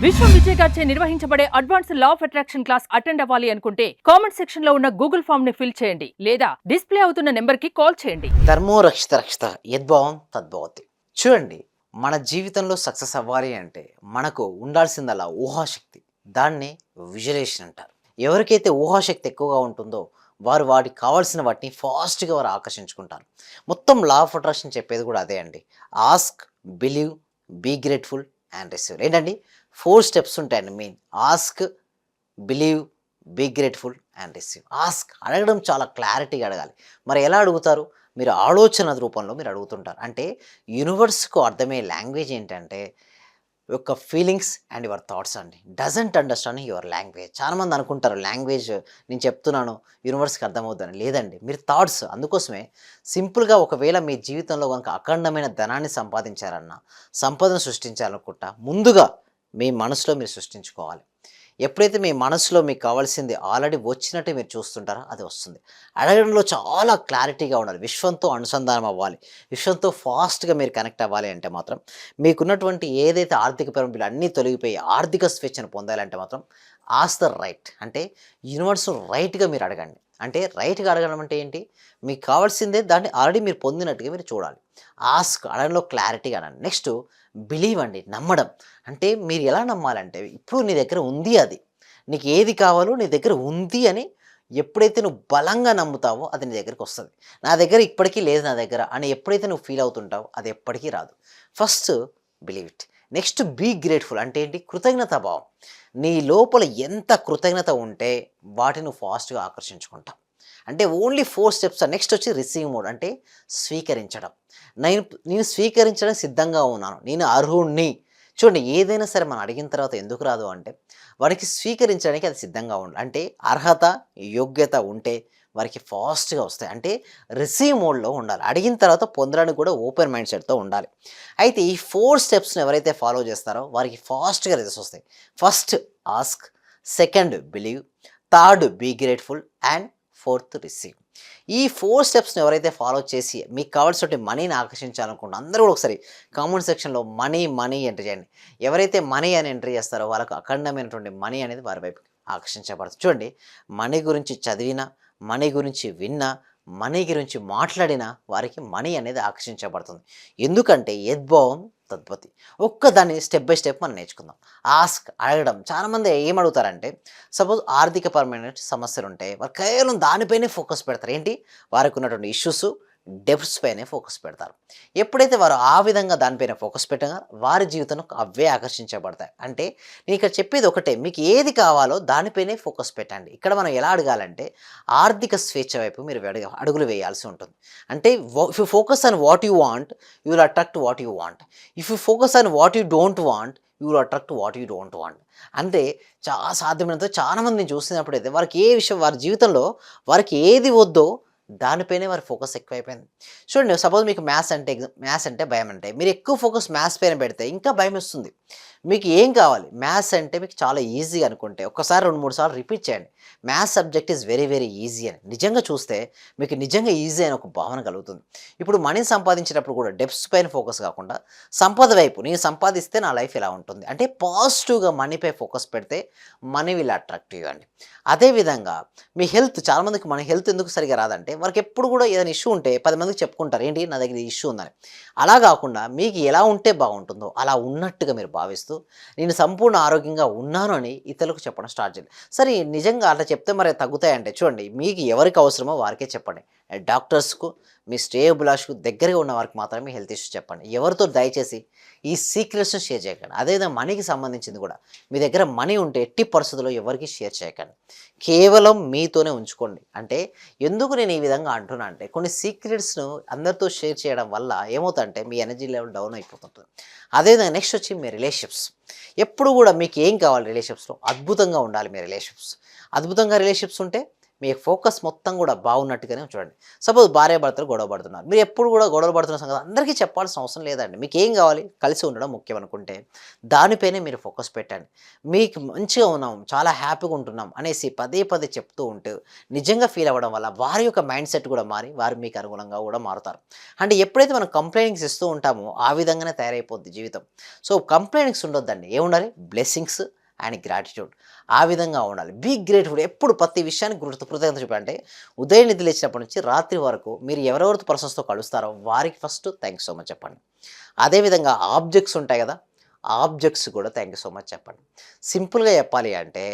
విశ్వం విజయ్ గారిచే నిర్వహించబడే advance law of attraction class attend అవ్వాలి అనుకుంటే కామెంట్ సెక్షన్ లో ఉన్న గూగుల్ ఫామ్ ని ఫిల్ చేయండి లేదా డిస్ప్లే అవుతున్న నెంబర్ కి కాల్ చేయండి. ధర్మో రక్షిత రక్షిత యద్భావం తద్భవతి. చూడండి, మన జీవితంలో సక్సెస్ అవ్వాలి అంటే మనకు ఉండాల్సిందల్లా ఊహాశక్తి. దాన్ని విజువలైజేషన్ అంటారు. ఎవరికైతే ఊహాశక్తి ఎక్కువగా ఉంటుందో వారు వాటికి కావాల్సిన వాటిని ఫాస్ట్గా వారు ఆకర్షించుకుంటారు. మొత్తం లా ఆఫ్ అట్రాక్షన్ చెప్పేది కూడా అదే అండి. Ask, believe, be grateful and receive. ఏంటండి 4 స్టెప్స్ ఉంటాయండి main. Ask, believe, be grateful and receive. Ask అడగడం చాలా క్లారిటీగా అడగాలి. మరి ఎలా అడుగుతారు? మీరు ఆలోచన రూపంలో మీరు అడుగుతుంటారు. అంటే యూనివర్స్కు అర్థమయ్యే లాంగ్వేజ్ ఏంటంటే యొక్క ఫీలింగ్స్ అండ్ యువర్ థాట్స్ అండి. Doesn't understand your language. చాలామంది అనుకుంటారు లాంగ్వేజ్ నేను చెప్తున్నాను యూనివర్స్కి అర్థమవుతుందని. లేదండి, మీరు థాట్స్. అందుకోసమే సింపుల్గా ఒకవేళ మీ జీవితంలో కనుక అఖండమైన ధనాన్ని సంపాదించారన్నా, సంపదను సృష్టించాలనుకుంటా ముందుగా మీ మనసులో మీరు సృష్టించుకోవాలి. ఎప్పుడైతే మీ మనసులో మీకు కావాల్సింది ఆల్రెడీ వచ్చినట్టు మీరు చూస్తుంటారో అది వస్తుంది. అడగడంలో చాలా క్లారిటీగా ఉండాలి. విశ్వంతో అనుసంధానం అవ్వాలి. విశ్వంతో ఫాస్ట్గా మీరు కనెక్ట్ అవ్వాలి అంటే మాత్రం మీకున్నటువంటి ఏదైతే ఆర్థికపరమైన అన్నీ తొలగిపోయి ఆర్థిక స్వేచ్ఛను పొందాలంటే మాత్రం ఆస్ ద రైట్. అంటే యూనివర్స్ రైట్గా మీరు అడగండి. అంటే రైట్గా అడగడం అంటే ఏంటి? మీకు కావాల్సిందే దాన్ని ఆల్రెడీ మీరు పొందినట్టుగా మీరు చూడాలి. ఆస్క్ అడగడంలో క్లారిటీగా అనండి. నెక్స్ట్ బిలీవ్ అండి, నమ్మడం. అంటే మీరు ఎలా నమ్మాలంటే ఇప్పుడు నీ దగ్గర ఉంది అది. నీకు ఏది కావాలో నీ దగ్గర ఉంది అని ఎప్పుడైతే నువ్వు బలంగా నమ్ముతావో అది నీ దగ్గరికి వస్తుంది. నా దగ్గర ఇప్పటికీ లేదు నా దగ్గర అని ఎప్పుడైతే నువ్వు ఫీల్ అవుతుంటావో అది ఎప్పటికీ రాదు. First believe it. Next be grateful. అంటే ఏంటి? కృతజ్ఞతా భావం. నీ లోపల ఎంత కృతజ్ఞత ఉంటే వాటిని నువ్వు ఫాస్ట్గా ఆకర్షించుకుంటావు. అంటే ఓన్లీ 4 స్టెప్స్. నెక్స్ట్ వచ్చి రిసీవ్ మోడ్. అంటే స్వీకరించడం. నేను నేను స్వీకరించడానికి సిద్ధంగా ఉన్నాను, నేను అర్హుణ్ణి. చూడండి, ఏదైనా సరే మనం అడిగిన తర్వాత ఎందుకు రాదు అంటే వారికి స్వీకరించడానికి అది సిద్ధంగా ఉండాలి. అంటే అర్హత, యోగ్యత ఉంటే వారికి ఫాస్ట్గా వస్తాయి. అంటే రిసీవ్ మోడ్లో ఉండాలి. అడిగిన తర్వాత పొందడానికి కూడా ఓపెన్ మైండ్ సెట్తో ఉండాలి. అయితే ఈ 4 స్టెప్స్ని ఎవరైతే ఫాలో చేస్తారో వారికి ఫాస్ట్గా రిజల్ట్స్ వస్తాయి. First ask, second believe, third be grateful and fourth receive. ఈ 4 స్టెప్స్ని ఎవరైతే ఫాలో చేసి మీకు కావాల్సిన మనీని ఆకర్షించాలనుకుంటున్నారో అందరూ కూడా ఒకసారి కామెంట్ సెక్షన్లో మనీ మనీ ఎంటర్ చేయండి. ఎవరైతే మనీ అని ఎంటర్ చేస్తారో వాళ్ళకు అఖండమైనటువంటి మనీ అనేది వారి వైపు ఆకర్షించబడుతుంది. చూడండి, మనీ గురించి చదివినా, మనీ గురించి విన్నా, మనీ గురించి మాట్లాడినా వారికి మనీ అనేది ఆకర్షించబడుతుంది. ఎందుకంటే యద్భావం తద్భవతి. ఒక్కదాన్ని స్టెప్ బై స్టెప్ మనం నేర్చుకుందాం. ఆస్క్ అడగడం. చాలామంది ఏం అడుగుతారంటే సపోజ్ ఆర్థికపరమైన సమస్యలు ఉంటాయి, వారు కేవలం దానిపైనే ఫోకస్ పెడతారు. ఏంటి? వారికి ఉన్నటువంటి ఇష్యూస్, డెప్ట్స్ పైనే ఫోకస్ పెడతారు. ఎప్పుడైతే వారు ఆ విధంగా దానిపైన ఫోకస్ పెట్టగా వారి జీవితంలో అవే ఆకర్షించబడతాయి. అంటే నేను ఇక్కడ చెప్పేది ఒకటే, మీకు ఏది కావాలో దానిపైనే ఫోకస్ పెట్టండి. ఇక్కడ మనం ఎలా అడగాలంటే ఆర్థిక స్వేచ్ఛ వైపు మీరు అడుగులు వేయాల్సి ఉంటుంది. అంటే if you focus on what you want you will attract what you want. If you focus on what you don't want you will attract what you don't want. అంటే చాలా సాధ్యమైనంత చాలామంది నేను చూసినప్పుడైతే వారికి ఏ విషయం వారి జీవితంలో వారికి ఏది వద్దో దానిపైనే వారి ఫోకస్ ఎక్కువైపోయింది. చూడండి, సపోజ్ మీకు మ్యాథ్స్ అంటే భయం. అంటే మీరు ఎక్కువ ఫోకస్ మ్యాథ్స్ పైన పెడితే ఇంకా భయం వస్తుంది. మీకు ఏం కావాలి? మ్యాథ్స్ అంటే మీకు చాలా ఈజీ అనుకుంటే ఒక్కసారి 2-3 సార్లు రిపీట్ చేయండి. Maths subject is very very easy అని. నిజంగా చూస్తే మీకు నిజంగా ఈజీ అని ఒక భావన కలుగుతుంది. ఇప్పుడు మనీ సంపాదించేటప్పుడు కూడా డెప్స్ పైన ఫోకస్ కాకుండా సంపద వైపు, నేను సంపాదిస్తే నా లైఫ్ ఎలా ఉంటుంది అంటే పాజిటివ్గా మనీపై ఫోకస్ పెడితే మనీ విల్ అట్రాక్ట్ యూ అండి. అదేవిధంగా మీ హెల్త్. చాలామందికి మన హెల్త్ ఎందుకు సరిగా రాదంటే వారికి ఎప్పుడు కూడా ఏదైనా ఇష్యూ ఉంటే 10 మందికి చెప్పుకుంటారు, ఏంటి నా దగ్గర ఇష్యూ ఉందని. అలా కాకుండా మీకు ఎలా ఉంటే బాగుంటుందో అలా ఉన్నట్టుగా మీరు భావిస్తూ నేను సంపూర్ణ ఆరోగ్యంగా ఉన్నాను అని ఇతరులకు చెప్పడం స్టార్ట్ చేయండి. సరే, నిజంగా అట్లా చెప్తే మరి తగ్గుతాయంటే చూడండి, మీకు ఎవరికి అవసరమో వారికే చెప్పండి. డాక్టర్స్కు, మీ శ్రేయోభిలాష్కు దగ్గరగా ఉన్న వారికి మాత్రమే హెల్త్ ఇష్యూస్ చెప్పండి. ఎవరితో దయచేసి ఈ సీక్రెట్స్ని షేర్ చేయకండి. అదేవిధంగా మనీకి సంబంధించింది కూడా మీ దగ్గర మనీ ఉంటే ఎట్టి పరిస్థితుల్లో ఎవరికి షేర్ చేయకండి. కేవలం మీతోనే ఉంచుకోండి. అంటే ఎందుకు నేను ఈ విధంగా అంటున్నా అంటే కొన్ని సీక్రెట్స్ను అందరితో షేర్ చేయడం వల్ల ఏమవుతుందంటే మీ ఎనర్జీ లెవెల్ డౌన్ అయిపోతుంటుంది. అదేవిధంగా నెక్స్ట్ వచ్చి మీ రిలేషన్షిప్స్. ఎప్పుడు కూడా మీకు ఏం కావాలి? రిలేషన్షిప్స్లో అద్భుతంగా ఉండాలి మీ రిలేషన్షిప్స్. అద్భుతంగా రిలేషన్షిప్స్ ఉంటే మీ ఫోకస్ మొత్తం కూడా బాగున్నట్టుగానే చూడండి. సపోజ్ భార్యాభర్తలు గొడవ పడుతున్నారు. మీరు ఎప్పుడు కూడా గొడవలు పడుతున్న సంగతి అందరికీ చెప్పాల్సిన అవసరం లేదండి. మీకేం కావాలి? కలిసి ఉండడం ముఖ్యం అనుకుంటే దానిపైనే మీరు ఫోకస్ పెట్టండి. మీకు మంచిగా ఉన్నాం, చాలా హ్యాపీగా ఉంటున్నాం అనేసి పదే పదే చెప్తూ ఉంటూ నిజంగా ఫీల్ అవ్వడం వల్ల వారి యొక్క మైండ్ సెట్ కూడా మారి వారు మీకు అనుగుణంగా కూడా మారుతారు. అంటే ఎప్పుడైతే మనం కంప్లైంట్స్ ఇస్తూ ఉంటామో ఆ విధంగానే తయారైపోద్ది జీవితం. సో కంప్లైంట్స్ ఉండొద్దండి. ఏముండాలి? Blessings and gratitude. ఆ విధంగా ఉండాలి. Be grateful. ఎప్పుడు ప్రతి విషయానికి కృతజ్ఞత చూపండి. ఉదయం నిద్ర లేచినప్పటి నుంచి రాత్రి వరకు మీరు ఎవరెవరితో పర్సన్స్‌తో కలుస్తారో వారికి first thank you so much చెప్పండి. అదేవిధంగా ఆబ్జెక్ట్స్ ఉంటాయి కదా! ఆబ్జెక్ట్స్ కూడా థాంక్ యూ సో మచ్ చెప్పండి. సింపుల్‌గా చెప్పాలి అంటే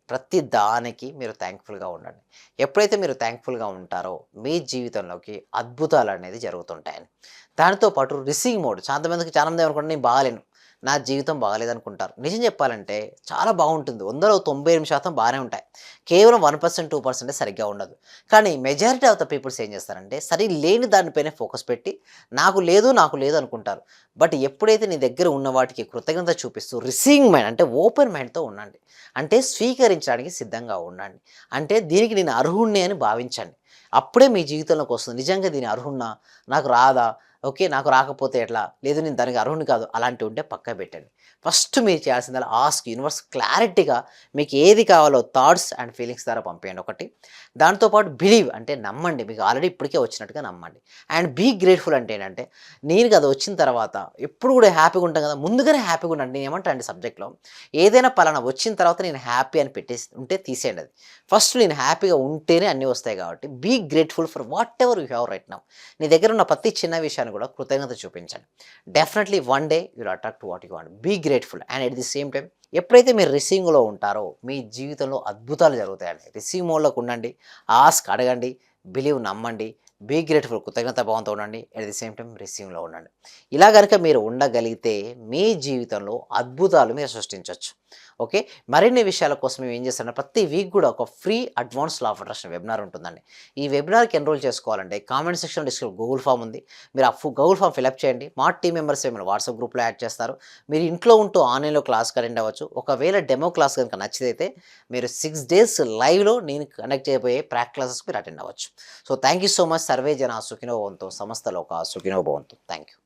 ప్రతి దానికి మీరు థాంక్‌ఫుల్‌గా ఉండండి. ఎప్పుడైతే మీరు థాంక్‌ఫుల్‌గా ఉంటారో మీ జీవితంలోకి అద్భుతాలనేది జరుగుతుంటాయండి. దానితో పాటు రిసీవింగ్ మోడ్ చాలామంది ఏమనుకుంటారు నేను బాగాలేను. నా జీవితం బాగాలేదనుకుంటారు. నిజం చెప్పాలంటే చాలా బాగుంటుంది. 100లో 98% బాగానే ఉంటాయి. కేవలం 1%, 2% సరిగ్గా ఉండదు. కానీ మెజారిటీ ఆఫ్ ద పీపుల్స్ ఏం చేస్తారంటే లేని దానిపైనే ఫోకస్ పెట్టి నాకు లేదు అనుకుంటారు. బట్ ఎప్పుడైతే నీ దగ్గర ఉన్న వాటికి కృతజ్ఞత చూపిస్తూ రిసీవింగ్ మైండ్ అంటే ఓపెన్ మైండ్‌తో ఉండండి. అంటే స్వీకరించడానికి సిద్ధంగా ఉండండి. అంటే దీనికి నేను అర్హుడిని అని భావించండి. అప్పుడే మీ జీవితంలోకి వస్తుంది. నిజంగా దీని అర్హుడినా? నాకు రాదా? ఓకే. నాకు రాకపోతే ఎట్లా? లేదు నేను దానికి అర్హుడిని కాదు. అలాంటివి ఉంటే పక్కన పెట్టండి. ఫస్ట్ మీరు చేయాల్సిందల్లా ఆస్క్ యూనివర్స్ క్లారిటీగా మీకు ఏది కావాలో థాట్స్ అండ్ ఫీలింగ్స్ ద్వారా పంపేయండి ఒకటి. దాంతో పాటు బిలీవ్ అంటే నమ్మండి. మీకు ఆల్రెడీ ఇప్పటికే వచ్చినట్టుగా నమ్మండి. అండ్ బీ గ్రేట్‌ఫుల్ అంటే ఏంటంటే నేను అది వచ్చిన తర్వాత ఎప్పుడు కూడా హ్యాపీగా ఉంటాం కదా! ముందుగానే హ్యాపీగా ఉండండి. నేను ఏమంటా అండి సబ్జెక్ట్‌లో ఏదైనా పలానా వచ్చిన తర్వాత నేను హ్యాపీ అని పెట్టేసి ఉంటే తీసేయండి అది. ఫస్ట్ నేను హ్యాపీగా ఉంటేనే అన్నీ వస్తాయి కాబట్టి be grateful for whatever you have right now. నీ దగ్గర ఉన్న ప్రతి చిన్న విషయాన్ని కూడా కృతజ్ఞత చూపించండి. Definitely one day you will attract what you want. Be grateful and at the same time ఎప్పుడైతే మీరు రిసీవింగ్‌లో ఉంటారో మీ జీవితంలో అద్భుతాలు జరుగుతాయండి. రిసీవ్ మోడ్‌లోకి ఉండండి. ఆస్క్ అడగండి. బిలీవ్ నమ్మండి. బీ గ్రేట్‌ఫుల్ కృతజ్ఞతా భావంతో ఉండండి. ఎట్ ది సేమ్ టైమ్ రిసీవింగ్‌లో ఉండండి. ఇలా గనుక మీరు ఉండగలిగితే మీ జీవితంలో అద్భుతాలు మీరు సృష్టించొచ్చు. ఓకే. మరిన్ని విషయాల కోసం మేము ఏం చేస్తామంటే ప్రతి వీక్ కూడా ఒక free advance law of attraction webinar ఉంటుందండి. ఈ వెబినార్‌కి ఎన్రోల్ చేసుకోవాలంటే కామెంట్ సెక్షన్‌లో గూగుల్ ఫామ్ ఉంది. మీరు ఆ గూగుల్ ఫామ్ ఫిలప్ చేయండి. మా టీమ్ మెంబర్స్ మిమ్మల్ని వాట్సాప్ గ్రూప్‌లో యాడ్ చేస్తారు. మీరు ఇంట్లో ఉంటూ ఆన్‌లైన్‌లో క్లాస్‌కి అటెండ్ అవ్వచ్చు. ఒకవేళ డెమో క్లాస్ గనుక నచ్చితే మీరు 6 డేస్ లైవ్‌లో నేను కండక్ట్ చేయబోయే ప్రాక్టీస్ క్లాసెస్‌కి మీరు అటెండ్ అవ్వచ్చు. So thank you so much. Survey జన సుఖినో భవంతు. సమస్త లోకా సుఖినో భవంతు. Thank you.